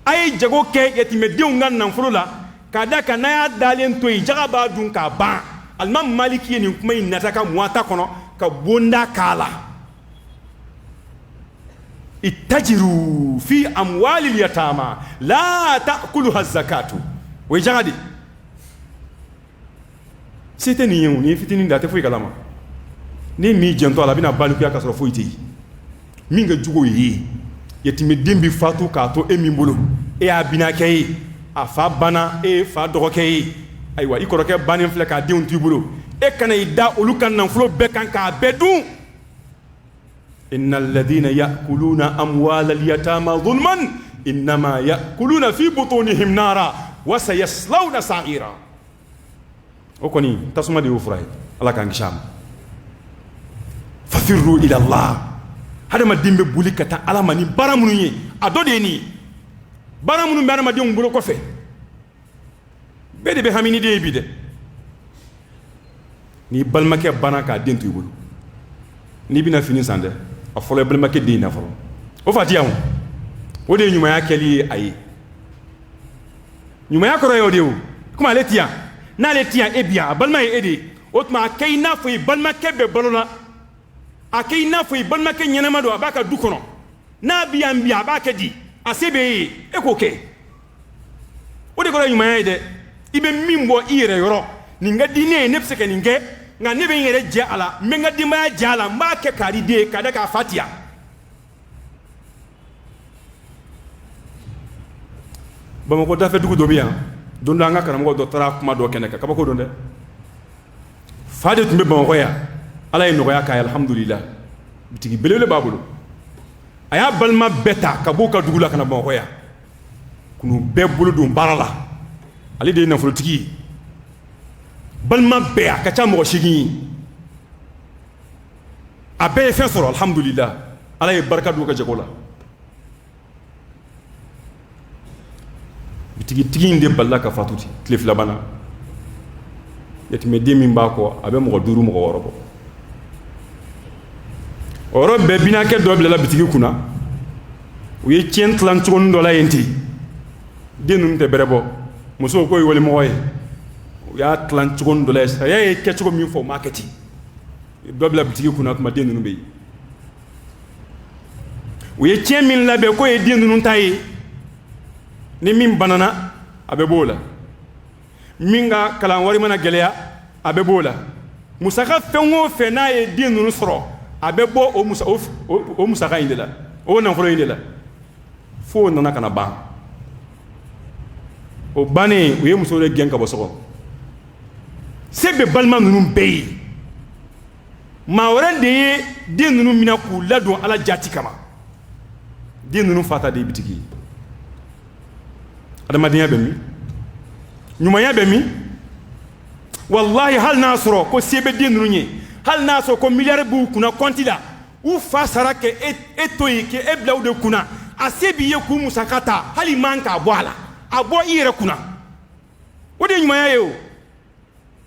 Speaker 1: a ye jago kɛ yatimɛdenw ka nafolo la k'a da kan n'a y'a dalen to yen jaga b'a dun k'a ban alimami maliki ye nin kuma in nata ka muwata kɔnɔ ka bonda k'a la ittajiru fi amwalil yatama la ta'kuluha zakatu o ye jaga de se tɛ nin ye o ni fitinin da a tɛ foyi kalama ni m'i jɛntɔ a la a bɛna balikuya k'a sɔrɔ foyi tɛ yen min ka jugu o ye yatimɛden bi fatu k'a to e min bolo e y'a binakɛ ye a fa banna e ye fa dɔgɔkɛ ye ayiwa i kɔrɔkɛ bannen filɛ k'a denw t'i bolo e kana i da olu ka nafolo bɛɛ kan k'a bɛɛ dun inna alladhina ya'kuluna amwala al-yatama dhulman innama ya'kuluna fi butunihim nara wa sayaslawna sa'ira o kɔni tasuma de y'o fura ye ala k'an kisi a ma fafirru ila Allah hadamaden bɛ boli ka taa ala ma ni baara minnu ye a dɔ de ye nin ye baara minnu bɛ hadamadenw bolo kɔfɛ bɛɛ de bɛ hami ni den ye bi dɛ n'i balimakɛ banna k'a den to i bolo n'i bɛna fini san dɛ a fɔlɔ ye balimakɛ den na fɔlɔ o fa ti yan o de ye ɲumanya kɛli ye a ye ɲumanya kɔrɔ ye o de ye o komi ale ti yan n'ale ti yan e bi yan a balima ye e de ye o tuma a kɛ i n'a fɔ i balimakɛ bɛ balo la a kɛ i n'a fɔ i balimakɛ ɲɛnama don a b'a ka du kɔnɔ n'a bi yan bi a b'a kɛ di a se b'e ye e k'o kɛ o de kɔrɔ ye ɲumanya ye dɛ i bɛ min bɔ i yɛrɛ yɔrɔ nin ka di ne ye ne bɛ se ka nin kɛ nka ne bɛ n yɛrɛ jɛ a la n bɛ n ka denbaya jɛ a la n b'a kɛ k'a di den ye k'a da k'a fa tiya bamakɔ dafɛ dugu dɔ bɛ yan don dɔ an ka karamɔgɔ dɔ taara kuma dɔ kɛnɛ kan kabako don dɛ fa de tun bɛ bamakɔ yan ala ye nɔgɔya k'a ye alhamdulila bitigi belebele b'a bolo a y'a balima bɛɛ ta ka b'u ka dugu la ka na bamakɔ yan k'u bɛɛ bolo don baara la ale de ye nafolotigi ye balima bɛɛ a ka ca mɔgɔ 8 ye a bɛɛ ye fɛn sɔrɔ alhamdulila ala ye barika don u ka jago la bitigitigi in de balila ka fatu tile fila bana yatimɛden min b'a kɔ a bɛ mɔgɔ 5 mɔgɔ 6 bɔ o yɔrɔ bɛɛ binakɛ dɔ bilala bitigi kunna u ye tiɲɛ tilan cogonin dɔ la yen ten den ninnu tɛ bɛrɛ bɔ musow k'o ye walimɔgɔ ye u y'a tilan cogonin dɔ la yen sariya ye kɛcogo min fɔ u m'a kɛ ten dɔ bila bitigi kunna tuma den ninnu bɛ yen u ye tiɲɛ min labɛn k'o ye den ninnu ta ye ni min banana a bɛ b'o la min ka kalan wari mana gɛlɛya a bɛ b'o la musaka fɛn o fɛn n'a ye den ninnu sɔrɔ a bɛ bɔ o musaka in de la o nafolo in de la fo nana kana ban o bannen u ye muso de gɛn ka bɔ so kɔnɔ se bɛ balima ninnu bɛɛ ye maa wɛrɛ de ye den ninnu minɛ k'u ladon ala jati kama den ninnu fata de ye bitigi ye adamadenya bɛ min ɲumanya bɛ min wallahi hali n'a sɔrɔ ko se bɛ den ninnu ye hali n'a sɔrɔ ko miliyari b'u kunna kɔnti la u fa sara kɛ e to yen k'e bila u de kunna a se b'i ye k'u musaka ta hali man k'a bɔ a la a bɔ i yɛrɛ kunna o de ye ɲumanya ye o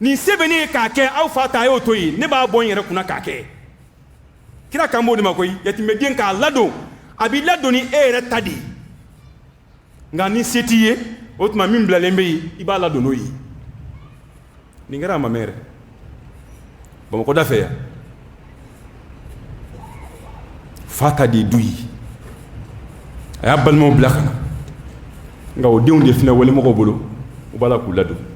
Speaker 1: nin se bɛ ne ye k'a kɛ aw fa ta a y'o to yen ne b'a bɔ n yɛrɛ kunna k'a kɛ kira kan b'o de ma koyi yatimɛden k'a ladon a b'i ladon ni e yɛrɛ ta de ye nka ni se t'i ye o tuma min bilalen bɛ yen i b'a ladon n'o ye nin kɛra a ma mɛn yɛrɛ bamakɔ da fɛ yan fa ta de ye du ye a y'a balimaw bila ka na nka o denw de filɛ walimɔgɔw bolo u b'a la k'u ladon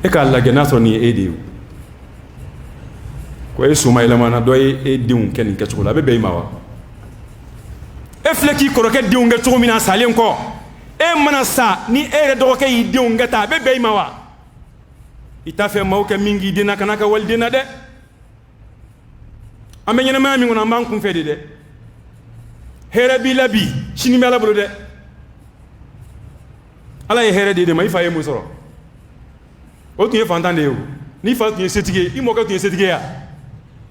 Speaker 1: e k'a lajɛ n'a sɔrɔ nin ye e de ye ko e soma yɛlɛmana dɔ ye e denw kɛ nin kɛcogo la a bɛ bɛn i ma wa e filɛ k'i kɔrɔkɛ denw kɛ cogo min na a salen kɔ e mana sa ni e yɛrɛ dɔgɔkɛ y'i denw kɛ ta a bɛ bɛn i ma wa i t'a fɛ maaw kɛ min k'i den na kana kɛ waliden na dɛ an bɛ ɲɛnamaya min kɔnɔ an b'an kun fɛ de dɛ hɛrɛ b'i la bi sini bɛ ala bolo dɛ ala ye hɛrɛ de ma i fa ye mun sɔrɔ o tun ye fantan de ye o n'i fa tun ye setigi ye i mɔkɛ tun ye setigi ye ya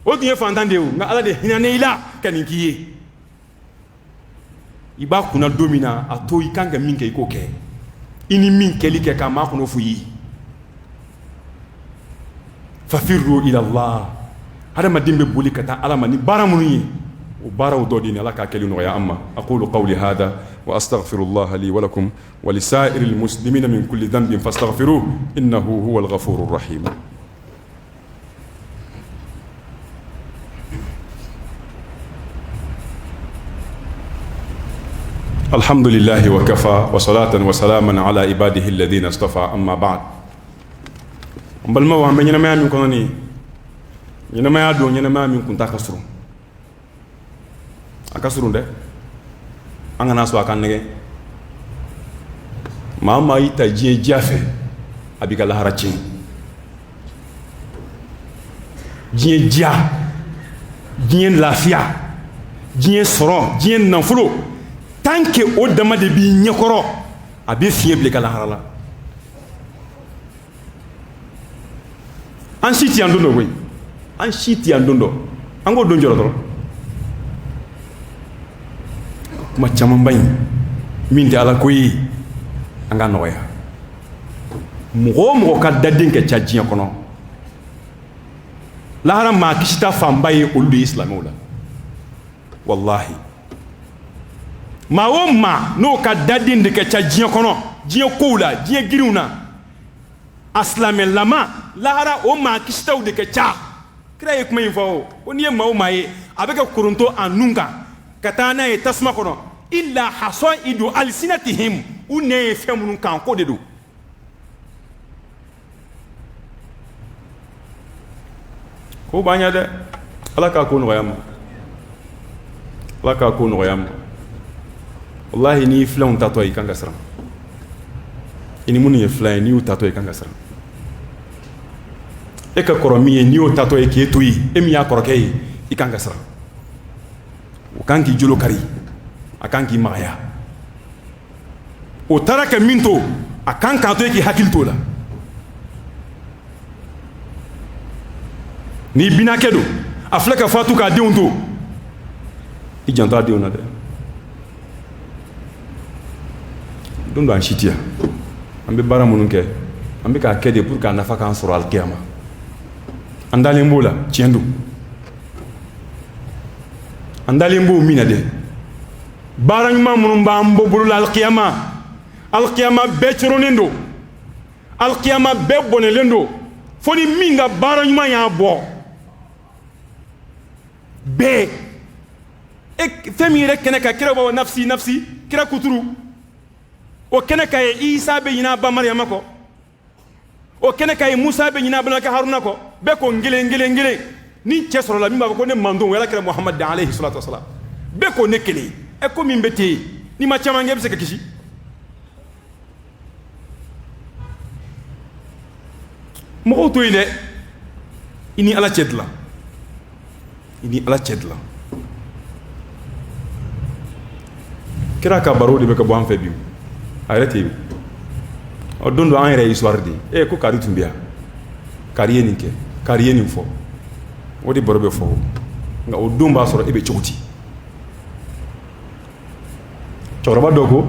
Speaker 1: o tun ye fantan de ye o nka ala de hinɛ i la ka nin k'i ye iba kuna domina ato ikanga minke ikoke ini minke like kama kuno fuyi fafirru ila Allah hada madimbe buli kata alama ni baramuni وبارو دودين لك أكلون يا أما أقول قولي هذا وأستغفر الله لي ولكم ولسائر المسلمين من كل ذنب فاستغفروه إنه هو الغفور الرحيم. الحمد لله وكفى وصلاة وسلاما على عباده الذين اصطفى أما بعد. بل ما وعم ينما من كونني ينما يدون ينما من كنت أكسرون akasurun de an gana so akan nege mama ita jiye jafe abika lahara cin jiye dia jiye lafiya jiye soro jiye nanfulo tanke o dama de bi nyekoro abi fieble kala harala an siti andundo we an siti andundo ango donjoro to kuma caman bayi min tɛ ala ko ye an ka nɔgɔya mɔgɔ o mɔgɔ ka daden kɛ ca diɲɛ kɔnɔ lahara maa kisita fanba ye olu de ye silamɛw la wallahi maa o maa n'o ka daden de kɛ ca diɲɛ kɔnɔ diɲɛ kow la diɲɛ giriw na a silamɛlama lahara o maa kisitaw de kɛ ca kira ye kuma in fɔ o ko n'i ye maa o maa ye a bɛ kɛ koronto a nun kan ka taa n'a ye tasuma kɔnɔ illa hasaidu alsinatihim u ne ye fɛn minnu kan ko de don ko b'a ɲɛ dɛ ala k'a ko nɔgɔya ma ala k'a ko nɔgɔya ma wallahi n'i filanw tatɔ i kan ka siran i ni minnu ye filan ye n'i y'u tatɔ i kan ka siran e ka kɔrɔ min ye n'i y'o tatɔ ye k'e to yen e min y'a kɔrɔkɛ ye i kan ka siran o kan k'i jolo kari a kan k'i magaya o taara ka min to a kan k'a to ye k'i hakili to la n'i binakɛ don a filɛ ka fatu k'a denw to i janto a denw na dɛ don do an si tɛ yan an bɛ baara minnu kɛ an bɛ k'a kɛ de pour que a nafa k'an sɔrɔ alikiyama an dalen b'o la tiɲɛ don an dalen b'o min na dɛ baara ɲuman minnu b'an bolo la alikiyama bɛɛ coronnen don alikiyama bɛɛ bɔnɛlen don fo ni min ka baara ɲuman y'a bɔ bɛɛ fɛn min yɛrɛ kɛnɛ ka kira bɔ nafsi nafsi kira kuturu o kɛnɛ ka ye isa bɛ ɲinɛ a ba mariyama kɔ o kɛnɛ ka ye musa bɛ ɲinɛ a balimakɛ haruna kɔ bɛɛ ko n kelen kelen kelen ni cɛ sɔrɔla min b'a fɔ ko ne mandon o yala kira muhamadu alayhi salatu wasalam bɛɛ ko ne kelen ɛ ko min bɛ te yen n'i ma caman kɛ i bɛ se ka kisi mɔgɔw to yen dɛ i ni ala cɛ dilan i ni ala cɛ dilan kira ka baro de bɛ ka bɔ an fɛ bi a yɛrɛ tɛ yen o don do an yɛrɛ ye histoire de ye ko kari tun bɛ yan kari ye nin kɛ kari ye nin fɔ o de baro bɛ fɔ nka o don b'a sɔrɔ e bɛ cogo di cɛkɔrɔba dɔ ko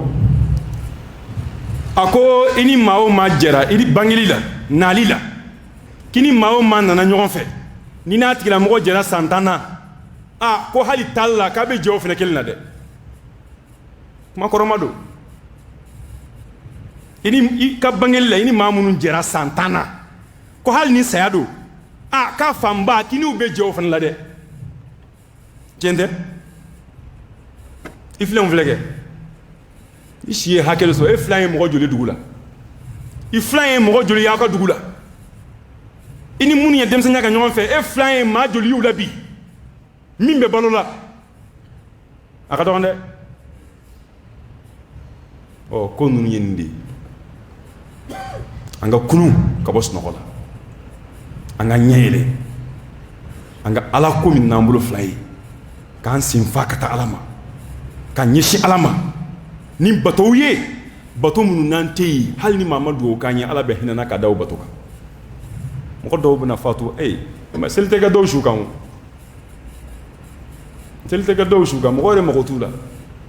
Speaker 1: a ko i ni maa o maa jɛra i ni bangeli la nali la k'i ni maa o maa nana ɲɔgɔn fɛ ni n'a tigilamɔgɔ jɛra san 10 na ko hali taali la k'a bɛ jɛ o fɛnɛ kelen na dɛ kuma kɔrɔma don i ka bangeli la i ni maa minnu jɛra san 10 na ko hali ni saya don k'a fanba k'i n'u bɛ jɛ o fɛnɛ la dɛ tiɲɛ tɛ i filanw filɛ kɛ i si ye hakɛ dɔ sɔrɔ e filan ye mɔgɔ joli dugu la i filan ye mɔgɔ joli y'aw ka dugu la i ni minnu ye denmisɛnninya kɛ ɲɔgɔn fɛ e filan ye maa joli y'u la bi min bɛ balo la a ka dɔgɔn dɛ ko ninnu ye nin de ye an ka kunu ka bɔ sunɔgɔ la an ka ɲɛ yɛlɛ an ka ala ko min n'an bolo fila ye k'an sen fa ka taa ala ma ka ɲɛsin ala ma ni batow ye bato minnu n'an tɛ yen hali ni maa ma dugawu k'an ye ala bɛ hinɛ na ka da o bato kan mɔgɔ dɔw bɛna fatu seli tɛ kɛ dɔw su kan o seli tɛ kɛ dɔw su kan mɔgɔ yɛrɛ mago t'u la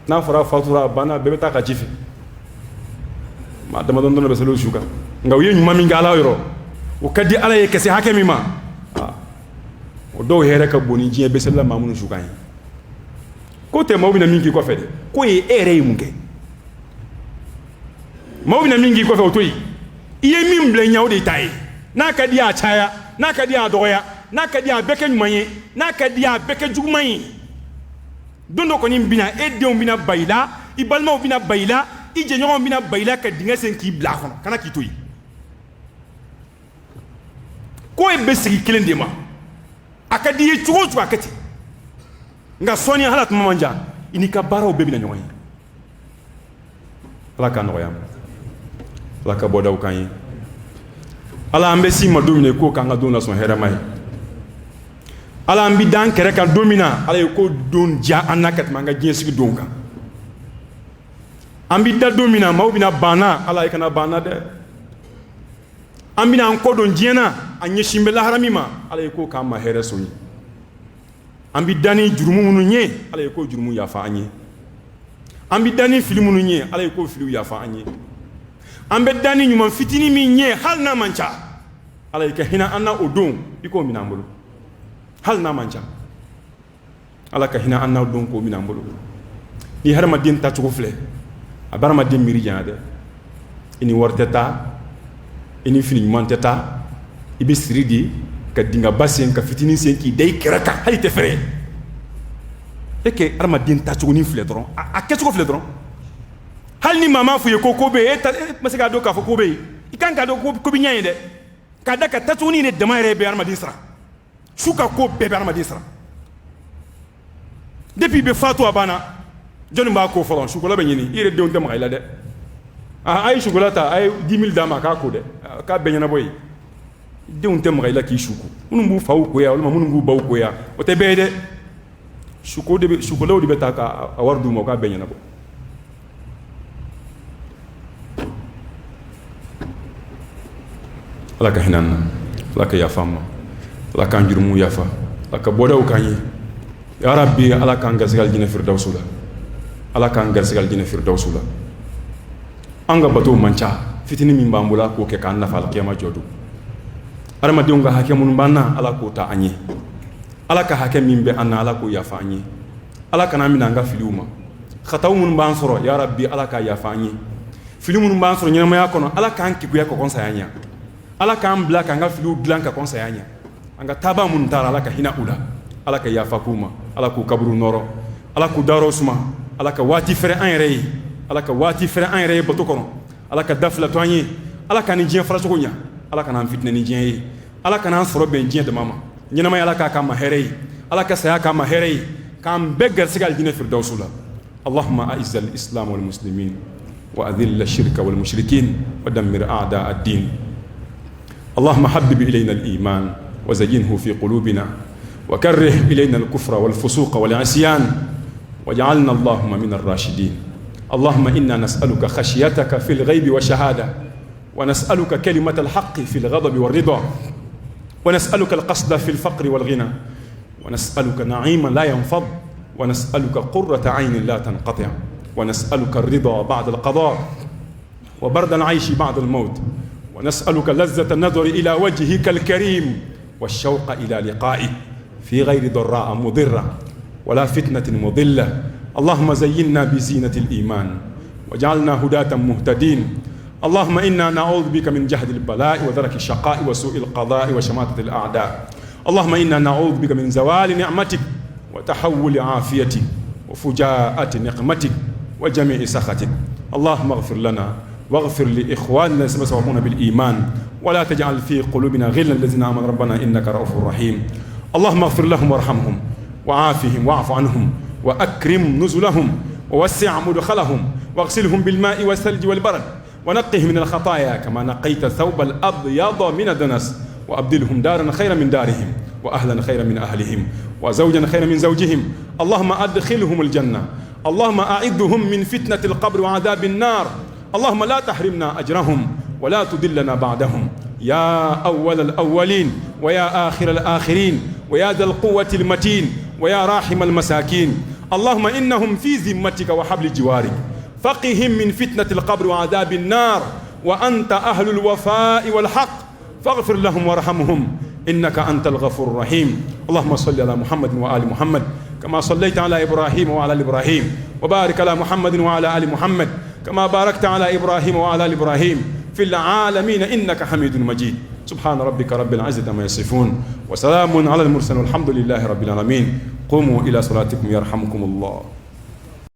Speaker 1: n'a fɔra fatura banna bɛɛ bɛ taa ka ci fɛ maa damadɔ bɛ salo su kan nka u ye ɲuman min kɛ Ala yɔrɔ o ka di Ala ye ka se hakɛ min ma o dɔw hɛrɛ ka bon ni diɲɛ bɛ selila maa minnu su kan ye ko tɛ maaw bɛna min k'i kɔfɛ dɛ ko ye e yɛrɛ ye mun kɛ maaw bɛna min k'i kɔfɛ o to yen i ye min bila ɲɛ o de ta ye n'a ka di a caya n'a ka di a dɔgɔya n'a ka di a bɛɛ kɛ ɲuman ye n'a ka di a bɛɛ kɛ juguman ye don dɔ kɔni bɛna e denw bɛna ba i la i balimaw bɛna ba i la i jɛɲɔgɔnw bɛna ba i la ka dingɛ sen k'i bila a kɔnɔ kana k'i to yen ko e bɛ sigi kelen de ma a ka di i ye cogo o cogo a kɛ ten nka sɔɔni hala tuma man jan i n'i ka baaraw bɛɛ bɛna ɲɔgɔn ye Ala k'a nɔgɔya Ala ka bɔdaw k'an ye Ala an bɛ s'i ma don min na k'o k'an ka don lasɔn hɛrɛma ye Ala an bɛ da an kɛrɛ kan don min na Ala ye ko don diya an na ka tɛmɛ an ka diɲɛ sigi don kan an bɛ da don min na maaw bɛna banna Ala ye kana banna dɛ an bɛna an kɔ don diɲɛ na a ɲɛsin bɛ lahara min ma Ala ye ko k'an ma hɛrɛ sɔn ye an bɛ da ni jurumu minnu ye Ala ye ko jurumu yafa an ye an bɛ da ni fili minnu ye Ala ye ko filiw yafa an ye an bɛ da ni ɲuman fitinin min ye hali n'a man ca Ala ye ka hinɛ an na o don i k'o minɛ an bolo hali n'a man ca Ala ka hinɛ an na o don k'o minɛ an bolo ni hadamaden tacogo filɛ a bɛ hadamaden miiri janya dɛ i ni wari tɛ taa i ni fini ɲuman tɛ taa i bɛ siri de ka dingaba sen ka fitinin sen k'i da i kɛrɛ kan hali tɛ fɛrɛ e kɛ hadamaden tacogonin filɛ dɔrɔn a kɛcogo filɛ dɔrɔn hali ni maa m'a fɔ i ye ko bɛ yen e ma se k'a dɔn k'a fɔ ko bɛ yen i kan k'a dɔn ko bɛ ɲɛ ye dɛ k'a da ka tacogonin de dama yɛrɛ bɛ hadamaden sara su ka ko bɛɛ bɛ hadamaden sara depuis i bɛ fatu a banna jɔnni b'a ko fɔlɔ sukola bɛ ɲini i yɛrɛ denw tɛ maga i la dɛ a ye sukola ta a ye 10 000 d'a ma k'a ko dɛ k'a bɛɛ ɲɛnabɔ yen denw tɛ maga i la k'i suko minnu b'u faw koya walima minnu b'u baw koya o tɛ bɛɛ ye dɛ sukolaw de bɛ taa ka wari d'u ma o k'a bɛɛ ɲɛnabɔ Ala ka hinɛ an na Ala ka yafa an ma Ala k'an jurumu yafa Ala ka bɔdaw k'an ye ya rabbi Ala k'an garisɛgɛ alijinɛ firidawusu la Ala k'an garisɛgɛ alijinɛ firidawusu la an ka bateau man ca fitinin min b'an bolo k'o kɛ k'an nafa alikiyama jɔ don hadamadenw ka hakɛ minnu b'an na Ala k'o ta an ye Ala ka hakɛ min bɛ an na Ala k'o yafa an ye Ala kana minɛ an ka filiw ma khataw minnu b'an sɔrɔ ya rabbi Ala k'a yafa an ye fili minnu b'an sɔrɔ ɲɛnamaya kɔnɔ Ala k'an kekuya ka kɔn saya ɲɛ Ala k'an bila k'an ka filiw dilan ka kɔn saya ɲɛ an ka taaba minnu taara Ala ka hinɛ u la Ala ka yafa k'u ma Ala k'u kaburu nɔrɔ Ala k'u dayɔrɔ suma Ala ka waati fɛrɛ an yɛrɛ ye Ala ka waati fɛrɛ an yɛrɛ ye bato kɔnɔ Ala ka da fila to an ye Ala ka ni diɲɛ faracogo ɲɛ Ala ka n'an fitinɛ ni diɲɛ ye Ala ka n'an sɔrɔ bɛn diɲɛ dama ma ɲɛnamaya Ala k'a k'an ma hɛrɛ ye Ala ka saya k'an ma hɛrɛ ye k'an bɛɛ garisɛgɛ alijinɛ firidawusu la Allahumma a'izz al-islam wal muslimin wa adhill ash-shirka wal mushrikin wa dammir a'da ad-din اللهم حبب إلينا الإيمان وزينه في قلوبنا وكره إلينا الكفر والفسوق والعصيان واجعلنا اللهم من الراشدين اللهم إنا نسألك خشيتك في الغيب والشهادة ونسألك كلمة الحق في الغضب والرضا ونسألك القصد في الفقر والغنى ونسألك نعيما لا ينفض ونسألك قرة عين لا تنقطع ونسألك الرضا بعد القضاء وبرد العيش بعد الموت ونسألك لذة النظر إلى وجهك الكريم والشوق إلى لقائك في غير ضراء مضرة ولا فتنة مضلة اللهم زينا بزينة الإيمان وجعلنا هداة مهتدين اللهم إنا نعوذ بك من جهد البلاء ودرك الشقاء وسوء القضاء وشماتة الأعداء اللهم إنا نعوذ بك من زوال نعمتك وتحول عافيتك وفجاءة نقمتك وجميع سخطك اللهم اغفر لنا واغفر لإخواننا الذين سبقونا بالإيمان ولا تجعل في قلوبنا غلا الذين آمنوا ربنا إنك رؤوف رحيم اللهم اغفر لهم وارحمهم وعافهم واعف عنهم وأكرم نزلهم ووسع مدخلهم واغسلهم بالماء والثلج والبرد ونقهم من الخطايا كما نقيت الثوب الأبيض من الدنس وأبدلهم دارا خيرا من دارهم وأهلا خيرا من أهلهم وزوجا خيرا من زوجهم اللهم أدخلهم الجنة اللهم أعذهم من فتنة القبر وعذاب النار اللهم لا تحرمنا أجرهم ولا تدلنا بعدهم يا أول الأولين ويا آخر الآخرين ويا ذا القوة المتين ويا راحم المساكين اللهم إنهم في ذمتك وحبل جوارك، فقهم من فتنة القبر وعذاب النار، وأنت أهل الوفاء والحق، فاغفر لهم وارحمهم إنك أنت الغفور الرحيم. اللهم صل على محمد وآل محمد كما صليت على إبراهيم وعلى آل إبراهيم، وبارك على محمد وعلى آل محمد كما باركت على إبراهيم وعلى آل إبراهيم في العالمين إنك حميد مجيد. سبحان ربك رب العزة عما يصفون، وسلام على المرسلين، والحمد لله رب العالمين. قوموا إلى صلاتكم يرحمكم الله.